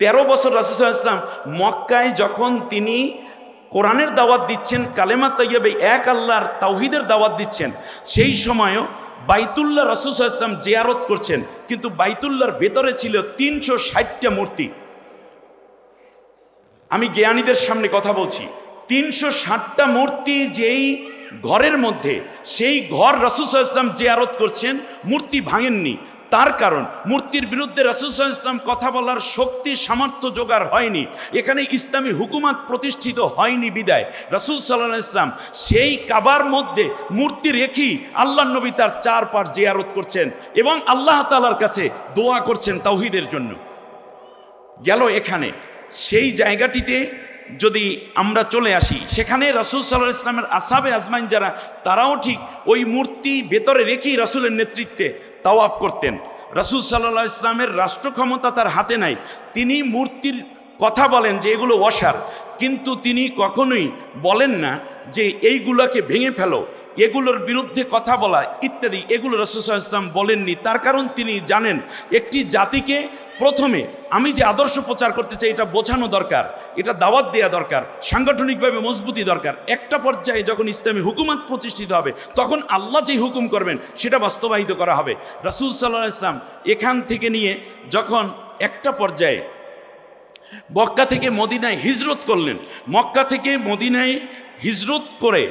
13 বছর রাসূল সাল্লাল্লাহু আলাইহি ওয়াসাল্লাম মক্কায় যখন তিনি কোরআনের দাওয়াত দিচ্ছেন, কালেমা তাইয়্যিবা, এক আল্লাহর তাওহীদের দাওয়াত দিচ্ছেন, সেই সময়ও বাইতুল্লাহ রাসূল সাল্লাল্লাহু আলাইহি ওয়াসাল্লাম জিয়ারত করছেন, কিন্তু বাইতুল্লাহর ভেতরে ছিল 360টা মূর্তি। আমি জ্ঞানীদের সামনে কথা বলছি, 360টা মূর্তি যেই ঘরের মধ্যে, সেই ঘর রাসূল সাল্লাল্লাহু আলাইহি ওয়াসাল্লাম জিয়ারত করছেন, মূর্তি ভাঙেননি। তার কারণ মূর্তির বিরুদ্ধে রাসূল সাল্লাল্লাহু আলাইহি ওয়াসাল্লাম কথা বলার শক্তি সামর্থ্য জোগাড় হয়নি, এখানে ইসলামী হুকুমত প্রতিষ্ঠিত হয়নি বিদায় রাসূল সাল্লাল্লাহু আলাইহি ওয়াসাল্লাম সেই কাবার মধ্যে মূর্তি রেখেই আল্লাহর নবী তার চারপাশ জিয়ারত করছেন এবং আল্লাহ তাআলার কাছে দোয়া করছেন তাওহীদের জন্য। গেল এখানে, সেই জায়গাটিতে যদি আমরা চলে আসি, সেখানে রাসূল সাল্লাল্লাহু আলাইহি ওয়াসাল্লামের আসহাবে আজমাইন যারা, তারাও ঠিক ওই মূর্তি ভেতরে রেখেই রাসূলের নেতৃত্বে তাওয়াফ করতেন। রাসূল সাল্লাল্লাহু আলাইহি ওয়াসাল্লামের রাষ্ট্র ক্ষমতা তার হাতে নাই, তিনি মূর্তির কথা বলেন যে এগুলো অসার, কিন্তু তিনি কখনোই বলেন না যে এইগুলোকে ভেঙে ফেলো, এগুলোর বিরুদ্ধে কথা বলা ইত্যাদি, এগুলো রাসূল সাল্লাল্লাহু আলাইহি ওয়াসাল্লাম বলেননি। তার কারণ তিনি জানেন একটি জাতিকে প্রথমে আমি যে আদর্শ প্রচার করতে চাই এটা বোঝানো দরকার, এটা দাওয়াত দেওয়া দরকার, সাংগঠনিকভাবে মজবুতি দরকার। একটা পর্যায়ে যখন ইসলামী হুকুমত প্রতিষ্ঠিত হবে, তখন আল্লাহ যেই হুকুম করবেন সেটা বাস্তবায়িত করা হবে। রাসূল সাল্লাল্লাহু আলাইহি ওয়াসাল্লাম এখান থেকে নিয়ে যখন একটা পর্যায়ে মক্কা থেকে মদিনায় হিজরত করলেন, মক্কা থেকে মদিনায় হিজরত করে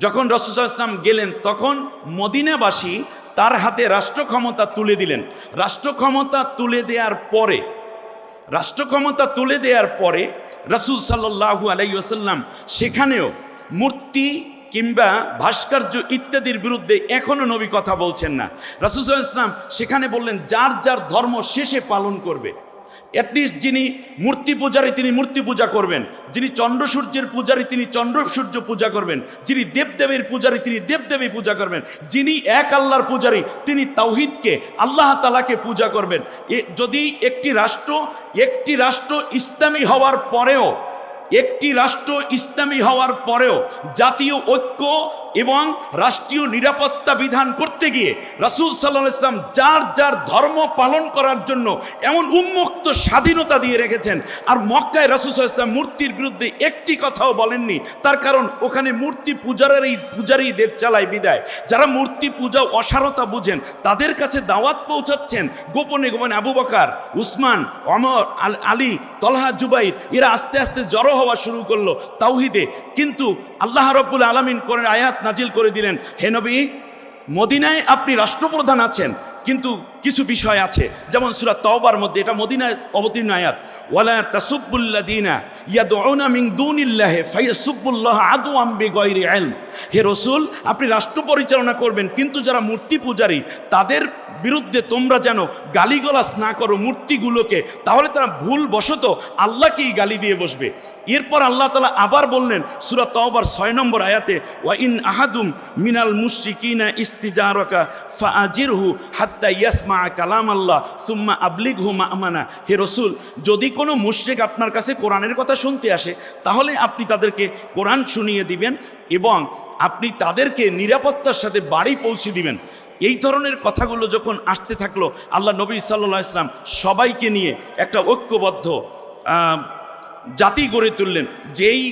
যখন রাসূল সাল্লাল্লাহু আলাইহি ওয়াসাল্লাম গেলেন, তখন মদিনাবাসী তার হাতে রাষ্ট্র ক্ষমতা তুলে দিলেন। রাষ্ট্র ক্ষমতা তুলে দেওয়ার পরে রাসূল সাল্লাল্লাহু আলাইহি ওয়াসাল্লাম সেখানেও মূর্তি কিংবা ভাস্কর্য ইত্যাদির বিরুদ্ধে এখনও নবী কথা বলছেন না। রাসূল সাল্লাল্লাহু আলাইহি ওয়াসাল্লাম সেখানে বললেন যার যার ধর্ম শেষে পালন করবে। অ্যাটলিস্ট যিনি মূর্তি পূজারী তিনি মূর্তি পূজা করবেন, যিনি চন্দ্র সূর্যের পূজারী তিনি চন্দ্র সূর্য পূজা করবেন, যিনি দেবদেবীর পূজারী তিনি দেবদেবী পূজা করবেন, যিনি এক আল্লাহর পূজারী তিনি তাওহীদকে, আল্লাহ তাআলাকে পূজা করবেন। যদি একটি রাষ্ট্র ইসলামী হওয়ার পরেও জাতীয় ঐক্য এবং রাষ্ট্রীয় নিরাপত্তা বিধান করতে গিয়ে রাসূল সাল্লাল্লাহু আলাইহি ওয়াসাল্লাম যার যার ধর্ম পালন করার জন্য এমন উন্মুক্ত স্বাধীনতা দিয়ে রেখেছেন, আর মক্কায় রাসূল সাল্লাল্লাহু আলাইহি ওয়াসাল্লাম মূর্তির বিরুদ্ধে একটি কথাও বলেননি। তার কারণ ওখানে মূর্তি পূজারীদের চালায় বিদায়, যারা মূর্তি পূজা অসারতা বুঝেন তাদের কাছে দাওয়াত পৌঁছাচ্ছেন গোপনে গোপনে। আবু বকর, উসমান, ওমর, আলী, তলহা, জুবাইর এরা আস্তে আস্তে জড়ো হওয়া শুরু করলো তাওহীদে। কিন্তু আল্লাহ রাব্বুল আলামিন কোরআনে আয়াত নাজিল করে দিলেন, হে নবী, মদিনায় আপনি রাষ্ট্রপ্রধান আছেন, কিন্তু কিছু বিষয় আছে, যেমন সূরা তাওবার মধ্যে, এটা মদিনায় অবতীর্ণ আয়াত, ওয়ালা তাসুব্বুল্লাযীনা ইয়াদউনা মিন দুনিল্লাহি ফায়াসুব্বুল্লাহা আদওয়াম বিগাইরি ইলম। হে রাসূল, আপনি রাষ্ট্র পরিচালনা করবেন, কিন্তু যারা মূর্তি পূজারী তাদের বিরুদ্ধে তোমরা যেন গালিগালাজ না করো মূর্তিগুলোকে, তাহলে তারা ভুলবশত আল্লাহকেই গালি দিয়ে বসবে। এরপর আল্লাহ তাআলা আবার বললেন সূরা তাওবার 6 নম্বর আয়াতে, ওয়া ইন আহাদুম মিনাল মুশরিকিনা ইস্তিজারাকা ফাআজিরহু হাত্তা ইয়াসমা কালাম আল্লাহ সুম্মা আবলিগহু মা'মানা। হে রাসূল, যদি কোনো মুশরিক আপনার কাছে কোরআনের কথা শুনতে আসে, তাহলে আপনি তাদেরকে কোরআন শুনিয়ে দিবেন এবং আপনি তাদেরকে নিরাপত্তার সাথে বাড়ি পৌঁছে দিবেন। এই ধরনের কথাগুলো যখন আসতে থাকলো, আল্লাহ নবী সাল্লাল্লাহু আলাইহি ওয়াসাল্লাম সবাইকে নিয়ে একটা ঐক্যবদ্ধ জাতি গড়ে তুললেন। যেই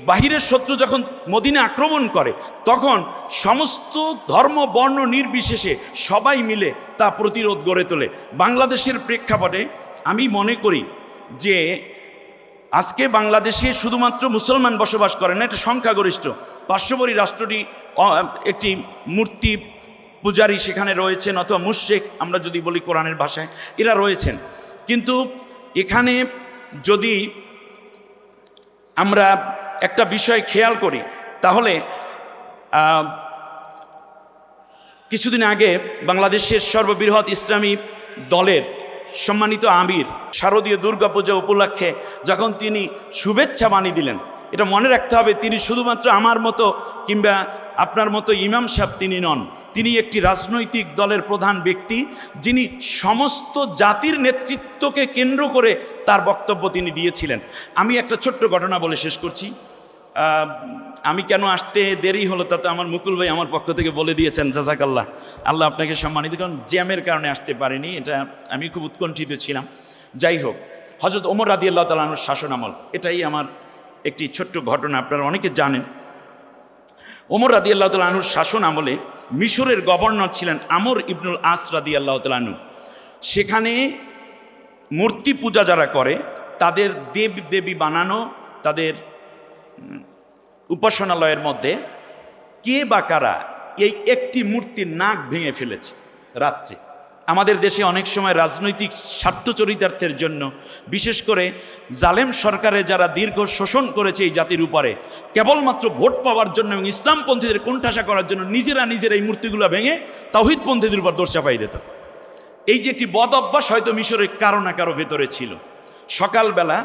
বাহিরের শত্রু যখন মদিনা আক্রমণ করে, তখন সমস্ত ধর্ম বর্ণ নির্বিশেষে সবাই মিলে তা প্রতিরোধ গড়ে তোলে। বাংলাদেশের প্রেক্ষাপটে আমি মনে করি যে আজকে বাংলাদেশে শুধুমাত্র মুসলমান বসবাস করে না, এটা সংখ্যাগরিষ্ঠ। পার্শ্ববর্তী রাষ্ট্রটি একটি মূর্তি পূজারী সেখানে রয়েছেন, অথবা মুশরিক আমরা যদি বলি কোরআনের ভাষায়, এরা রয়েছেন। কিন্তু এখানে যদি আমরা একটা বিষয় খেয়াল করি, তাহলে কিছুদিন আগে বাংলাদেশের সর্ববৃহৎ ইসলামী দলের সম্মানিত আমির শারদীয় দুর্গাপূজা উপলক্ষে যখন তিনি শুভেচ্ছা বাণী দিলেন, এটা মনে রাখতে হবে তিনি শুধুমাত্র আমার মতো কিংবা আপনার মতো ইমাম সাহেব তিনি নন, তিনি একটি রাজনৈতিক দলের প্রধান ব্যক্তি, যিনি সমস্ত জাতির নেতৃত্বকে কেন্দ্র করে তার বক্তব্য তিনি দিয়েছিলেন। আমি একটা ছোট্ট ঘটনা বলে শেষ করছি। আমি কেন আসতে দেরি হলো তা তো আমার মুকুল ভাই আমার পক্ষ থেকে বলে দিয়েছেন, জাযাকাল্লাহ, আল্লাহ আপনাকে সম্মানিত। কারণ জ্যামের কারণে আসতে পারিনি, এটা আমি খুব উৎকণ্ঠিত ছিলাম। যাই হোক, হযরত ওমর রাদিয়াল্লাহু তাআলা আনহুর শাসন আমল। এটাই আমার একটি ছোট্ট ঘটনা, আপনারা অনেকে জানেন। ওমর রাদিয়াল্লাহু তাআলা আনহুর শাসন আমলে মিশরের গভর্নর ছিলেন আমর ইবনুল আস রাদিয়াল্লাহু তাআলা আনহু। সেখানে মূর্তি পূজা যারা করে তাদের দেব দেবী বানানো, তাদের উপাসনালয়ের মধ্যে কে বা কারা এই একটি মূর্তির নাক ভেঙে ফেলেছে রাত্রে। আমাদের দেশে অনেক সময় রাজনৈতিক স্বার্থ চরিতার্থের জন্য, বিশেষ করে জালেম সরকারে যারা দীর্ঘ শোষণ করেছে এই জাতির উপরে, কেবলমাত্র ভোট পাওয়ার জন্য এবং ইসলামপন্থীদের কোণঠাসা করার জন্য নিজেরা এই মূর্তিগুলো ভেঙে তাওহীদপন্থীদের উপর দোষ চাপাই দিত। এই যে একটি বদ অভ্যাস হয়তো মিশরের কারো না কারো ভেতরে ছিল। সকালবেলা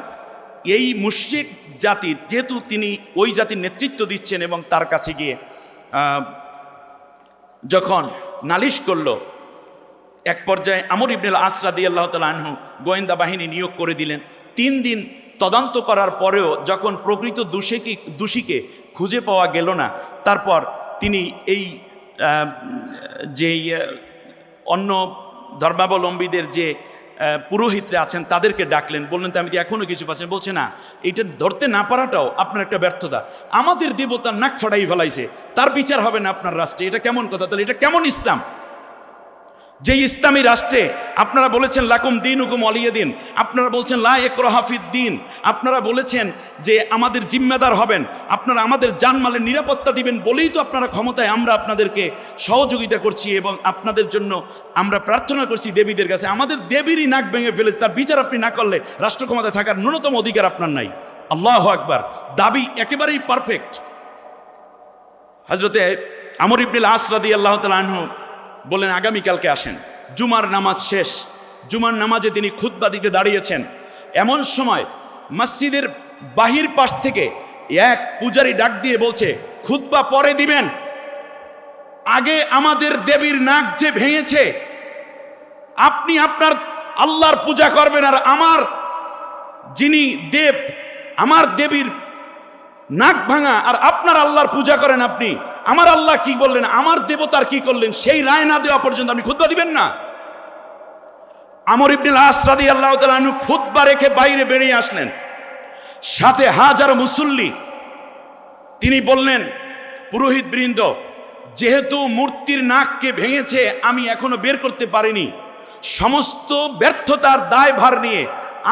এই মুশরিক জাতির, যেহেতু তিনি ওই জাতির নেতৃত্ব দিচ্ছেন এবং তার কাছে গিয়ে যখন নালিশ করলো, এক পর্যায়ে আমর ইবনুল আস রাদিয়াল্লাহু তাআলা আনহু গোয়েন্দা বাহিনী নিয়োগ করে দিলেন। 3 দিন তদন্ত করার পরেও যখন প্রকৃত দোষীকে খুঁজে পাওয়া গেল না, তারপর তিনি এই যেই অন্য ধর্মাবলম্বীদের যে পুরোহিতরা আছেন তাদেরকে ডাকলেন, বললেন তো আমি তো এখনও কিছু পাচ্ছি। বলছে না, এইটা ধরতে না পারাটাও আপনার একটা ব্যর্থতা। আমাদের দেবতার নাক ফাটাই ফেলাইছে, তার বিচার হবে না আপনার রাষ্ট্রে। এটা কেমন কথা? তাহলে এটা কেমন ইসলাম? যে ইসলামী রাষ্ট্রে আপনারা বলেছেন লাকুম দীনুকুম ওয়ালিয়া দিন, আপনারা বলছেন লা ইকরাহা ফিদ্দীন, আপনারা বলেছেন যে আমাদের জিম্মেদার হবেন, আপনারা আমাদের জানমালের নিরাপত্তা দিবেন বলেই তো আপনারা ক্ষমতায়, আমরা আপনাদেরকে সহযোগিতা করছি এবং আপনাদের জন্য আমরা প্রার্থনা করছি দেবীদের কাছে। আমাদের দেবীরই নাক ভেঙে ফেলেছে, তার বিচার আপনি না করলে রাষ্ট্র ক্ষমতায় থাকার ন্যূনতম অধিকার আপনার নাই। আল্লাহু আকবার। দাবি একেবারেই পারফেক্ট। হযরতে আমর ইবনুল আস রাদিয়াল্লাহু তাআলা আনহু বললেন আগামীকালকে আসেন। জুমার নামাজ শেষ, জুমার নামাজে তিনি খুতবা দিতে দাঁড়িয়েছেন। এমন সময় মসজিদের বাহির পাশ থেকে এক পূজারী ডাক দিয়ে বলছে, খুতবা পরে দিবেন, আগে আমাদের দেবীর নাক যে ভেঙেছে, আপনি আপনার আল্লাহর পূজা করবেন, আর আমার যিনি দেব, আমার দেবীর নাক ভাঙা আর আপনার আল্লাহর পূজা করেন আপনি। আমার আল্লাহ কি বললেন, আমার দেবতার কি করলেন, সেই রায় না দেওয়া পর্যন্ত আপনি খুতবা দিবেন না। আমর ইবনুল আস রাদিয়াল্লাহু তাআলা আনহু খুতবা রেখে বাইরে বেরিয়ে আসলেন, সাথে হাজার মুসল্লি। তিনি বললেন, পুরোহিত বৃন্দ, যেহেতু মূর্তির নাককে ভেঙেছে আমি এখনো বের করতে পারিনি, সমস্ত ব্যর্থতার দায়ভার নিয়ে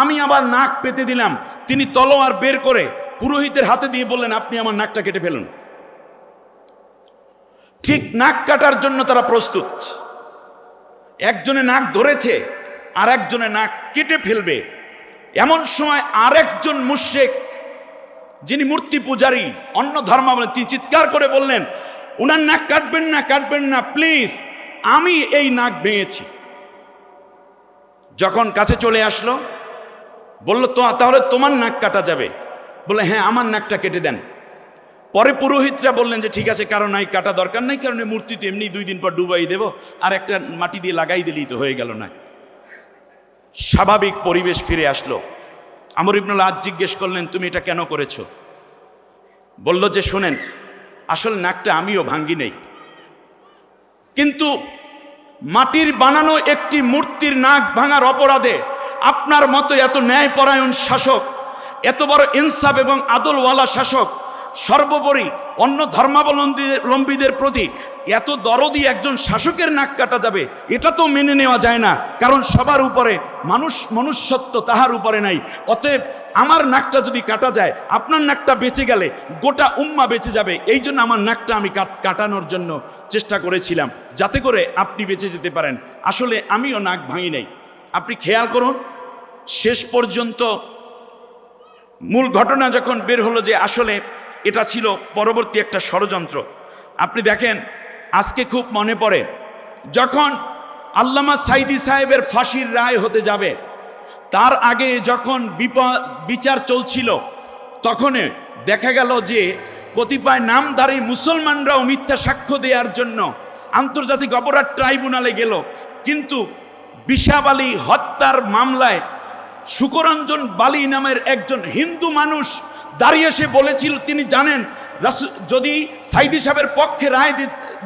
আমি আবার নাক পেতে দিলাম। তিনি তলোয়ার বের করে পুরোহিতের হাতে দিয়ে বললেন, আপনি আমার নাকটা কেটে ফেলুন। ঠিক নাক কাটার জন্য তারা প্রস্তুত। একজনে নাক ধরেছে, আর একজনে নাক কেটে ফেলবে। এমন সময় আরেকজন মুশরিক, যিনি মূর্তি পূজারী, অন্য ধর্মাবলম্বী, তিনি চিৎকার করে বললেন, উনার নাক কাটবেন না, কাটবেন না প্লিজ, আমি এই নাক ভেঙেছি। যখন কাছে চলে আসলো, বলল তো তাহলে তোমার নাক কাটা যাবে। বলে হ্যাঁ, আমার নাকটা কেটে দেন। পরে পুরোহিতরা বললেন যে ঠিক আছে, কারণ নাই কাটা দরকার নাই, কারণ মূর্তি তো এমনি 2 দিন পর ডুবাই দেব, আর একটা মাটি দিয়ে লাগাই দিলেই তো হয়ে গেল না। স্বাভাবিক পরিবেশ ফিরে আসলো। আমর ইবনুল আস জিজ্ঞেস করলেন, তুমি এটা কেন করেছো? বলল যে শোনেন, আসলে নাকটা আমিও ভাঙ্গি নেই, কিন্তু মাটির বানানো একটি মূর্তির নাক ভাঙার অপরাধে আপনার মতো এত ন্যায়পরায়ণ শাসক, এত বড় ইনসাফ এবং আদলওয়ালা শাসক, সর্বোপরি অন্য ধর্মাবলম্বীদের প্রতি এত দরদি একজন শাসকের নাক কাটা যাবে, এটা তো মেনে নেওয়া যায় না। কারণ সবার উপরে মনুষ্যত্ব, তাহার উপরে নাই। অতএব আমার নাকটা যদি কাটা যায়, আপনার নাকটা বেঁচে গেলে গোটা উম্মা বেঁচে যাবে। এই জন্য আমার নাকটা আমি কাটানোর জন্য চেষ্টা করেছিলাম, যাতে করে আপনি বেঁচে যেতে পারেন। আসলে আমিও নাক ভাঙি নাই। আপনি খেয়াল করুন, শেষ পর্যন্ত মূল ঘটনা যখন বের হলো যে আসলে এটা ছিল পরবর্তী একটা ষড়যন্ত্র। আপনি দেখেন, আজকে খুব মনে পড়ে যখন আল্লামা সাইদি সাহেবের ফাঁসির রায় হতে যাবে, তার আগে যখন বিচার চলছিল, তখন দেখা গেল যে কতিপয় নামধারী মুসলমানরাও মিথ্যা সাক্ষ্য দেওয়ার জন্য আন্তর্জাতিক অপরাধ ট্রাইব্যুনালে গেল। কিন্তু বিশাব আলী হত্যার মামলায় শুকরঞ্জন বালি নামের একজন হিন্দু মানুষ দাঁড়িয়ে এসে বলেছিল, তিনি জানেন যদি সাইদি সাহেবের পক্ষে রায়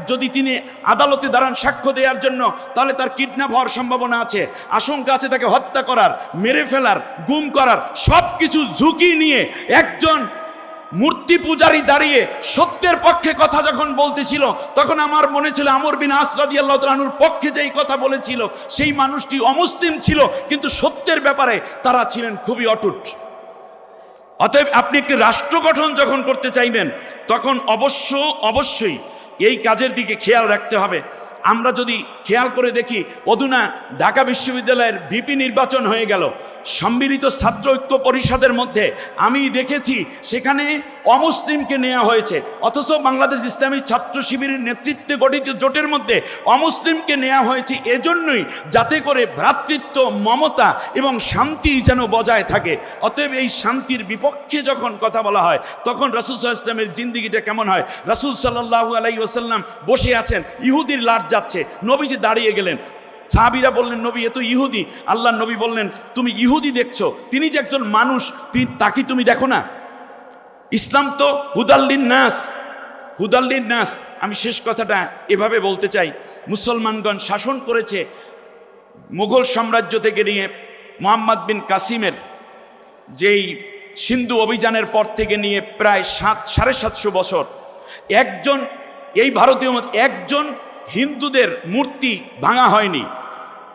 যদি তিনি আদালতে দাঁড়ান সাক্ষ্য দেওয়ার জন্য, তাহলে তার কিডন্যাপ হওয়ার সম্ভাবনা আছে, আশঙ্কা আছে তাকে হত্যা করার, মেরে ফেলার, গুম করার। সব কিছু ঝুঁকি নিয়ে একজন মূর্তি পূজারী দাঁড়িয়ে সত্যের পক্ষে কথা যখন বলতেছিল, তখন আমার মনে ছিল আমর বিন আস রাদিয়াল্লাহু তাআলা আনহুর পক্ষে যেই কথা বলেছিল সেই মানুষটি অমুসলিম ছিল, কিন্তু সত্যের ব্যাপারে তারা ছিলেন খুবই অটুট। অতএব আপনি একটি রাষ্ট্র গঠন যখন করতে চাইবেন, তখন অবশ্যই এই কাজের দিকে খেয়াল রাখতে হবে। আমরা যদি খেয়াল করে দেখি, অধুনা ঢাকা বিশ্ববিদ্যালয়ের ভিপি নির্বাচন হয়ে গেল, সম্মিলিত ছাত্র ঐক্য পরিষদের মধ্যে আমি দেখেছি সেখানে অমুসলিমকে নেওয়া হয়েছে, অথচ বাংলাদেশ ইসলামী ছাত্র শিবিরের নেতৃত্বে গঠিত জোটের মধ্যে অমুসলিমকে নেওয়া হয়েছে এজন্যই যাতে করে ভ্রাতৃত্ব, মমতা এবং শান্তি যেন বজায় থাকে। অতএব এই শান্তির বিপক্ষে যখন কথা বলা হয়, তখন রাসূল সাল্লাল্লাহু আলাইহি ওয়াসাল্লামের জিন্দেগিটা কেমন হয়? রাসূল সাল্লাল্লাহু আলাইহি ওয়াসাল্লাম বসে আছেন, ইহুদির লাট যাচ্ছে, নবীজি দাঁড়িয়ে গেলেন। সাহাবীরা বললেন, নবী এ তো ইহুদি। আল্লাহর নবী বললেন, তুমি ইহুদি দেখছো, তিনি যে একজন মানুষ তাকে তুমি দেখো না? ইসলাম তো হুদাল্লিন নাস। আমি শেষ কথাটা এভাবে বলতে চাই, মুসলমানগণ শাসন করেছে মুঘল সাম্রাজ্য থেকে নিয়ে মুহাম্মদ বিন কাসিমের যেই সিন্ধু অভিযানের পর থেকে নিয়ে প্রায় 750 বছর এই ভারতীয় একজন হিন্দুদের মূর্তি ভাঙা হয়নি,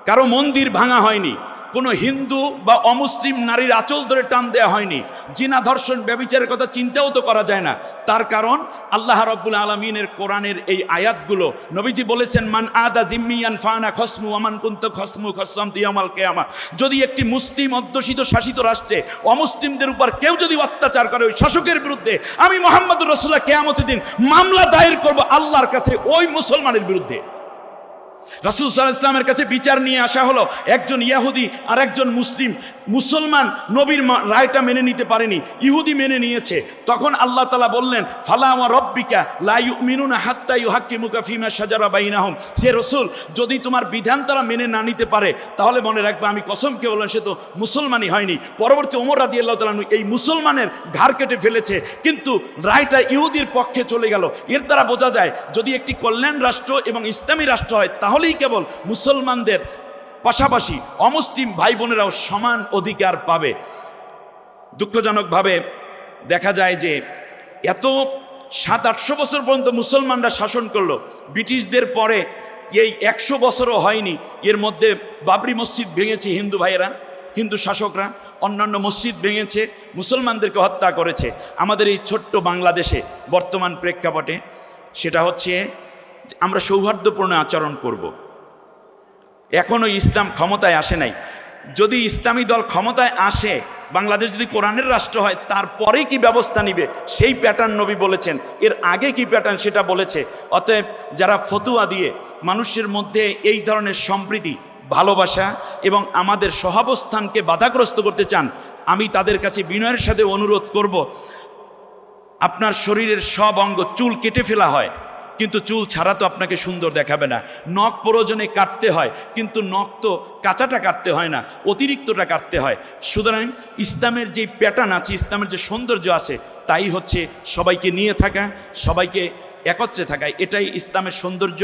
কারো মন্দির ভাঙা হয়নি, কোনো হিন্দু বা অমুসলিম নারীর আঁচল ধরে টান দেওয়া হয়নি, জিনা, ধর্ষণ, ব্যভিচারের কথা চিন্তাও তো করা যায় না। তার কারণ আল্লাহ রাব্বুল আলামিনের কোরআনের এই আয়াতগুলো। নবীজি বলেছেন, মান আদা জিম্মিয়ান ফানা খসমু আমান কুনতু খসমু খসসামতু ইয়াউমাল কিয়ামা। যদি একটি মুসলিম অধ্যুষিত শাসিত রাষ্ট্রে অমুসলিমদের উপর কেউ যদি অত্যাচার করে, ওই শাসকের বিরুদ্ধে আমি মুহাম্মদুর রাসূলুল্লাহ কিয়ামতের দিন মামলা দায়ের করব আল্লাহর কাছে ওই মুসলমানের বিরুদ্ধে। রাসূল সাল্লাল্লাহু আলাইহি ওয়াসাল্লামের কাছে বিচার নিয়ে আসা হলো, একজন ইহুদি আর একজন মুসলমান নবীর রায়টা মেনে নিতে পারেনি, ইহুদি মেনে নিয়েছে। তখন আল্লাহ তাআলা বললেন, ফালা ওয়া রাব্বিকা লা ইউমিনুনা হাত্তা ইউহাক্কিমুকা ফিমা শাজারা বাইনাহুম। সে রাসূল, যদি তোমার বিধান তারা মেনে না নিতে পারে, তাহলে মনে রাখবে আমি কসম খেয়ে বললাম সে তো মুসলমানই হয়নি। পরবর্তী ওমর রাদিয়াল্লাহু তাআলা এই মুসলমানের ঘাড় কেটে ফেলেছে, কিন্তু রায়টা ইহুদির পক্ষে চলে গেল। এর দ্বারা বোঝা যায়, যদি একটি কল্যাণ রাষ্ট্র এবং ইসলামী রাষ্ট্র হয়, তাহলেই কেবল মুসলমানদের পাশাপাশি অমুসলিম ভাই বোনেরাও সমান অধিকার পাবে। দুঃখজনকভাবে দেখা যায় যে এত 700-800 বছর পর্যন্ত মুসলমানরা শাসন করলো, ব্রিটিশদের পরে এই 100 বছরও হয়নি, এর মধ্যে বাবরি মসজিদ ভেঙেছে হিন্দু ভাইয়েরা, হিন্দু শাসকরা, অন্যান্য মসজিদ ভেঙেছে, মুসলমানদেরকে হত্যা করেছে। আমাদের এই ছোট্ট বাংলাদেশে বর্তমান প্রেক্ষাপটে সেটা হচ্ছে আমরা সৌহার্দ্যপূর্ণ আচরণ করব। এখনও ইসলাম ক্ষমতায় আসে নাই। যদি ইসলামী দল ক্ষমতায় আসে, বাংলাদেশ যদি কোরআনের রাষ্ট্র হয়, তারপরে কি ব্যবস্থা নিবে সেই প্যাটার্ন নবী বলেছেন, এর আগে কি প্যাটার্ন সেটা বলেছে। অতএব যারা ফতুয়া দিয়ে মানুষের মধ্যে এই ধরনের সম্প্রীতি, ভালোবাসা এবং আমাদের সহাবস্থানকে বাধাগ্রস্ত করতে চান, আমি তাদের কাছে বিনয়ের সাথে অনুরোধ করব, আপনার শরীরের সব অঙ্গ চুল কেটে ফেলা হয়, কিন্তু চুল ছাড়া তো আপনাকে সুন্দর দেখাবে না। নখ প্রয়োজনে কাটতে হয়, কিন্তু নখ তো কাঁচাটা কাটতে হয় না, অতিরিক্তটা কাটতে হয়। সুতরাং ইসলামের যে প্যাটার্ন আছে, ইসলামের যে সৌন্দর্য আছে, তাই হচ্ছে সবাইকে নিয়ে থাকা, সবাইকে একত্রে থাকা, এটাই ইসলামের সৌন্দর্য।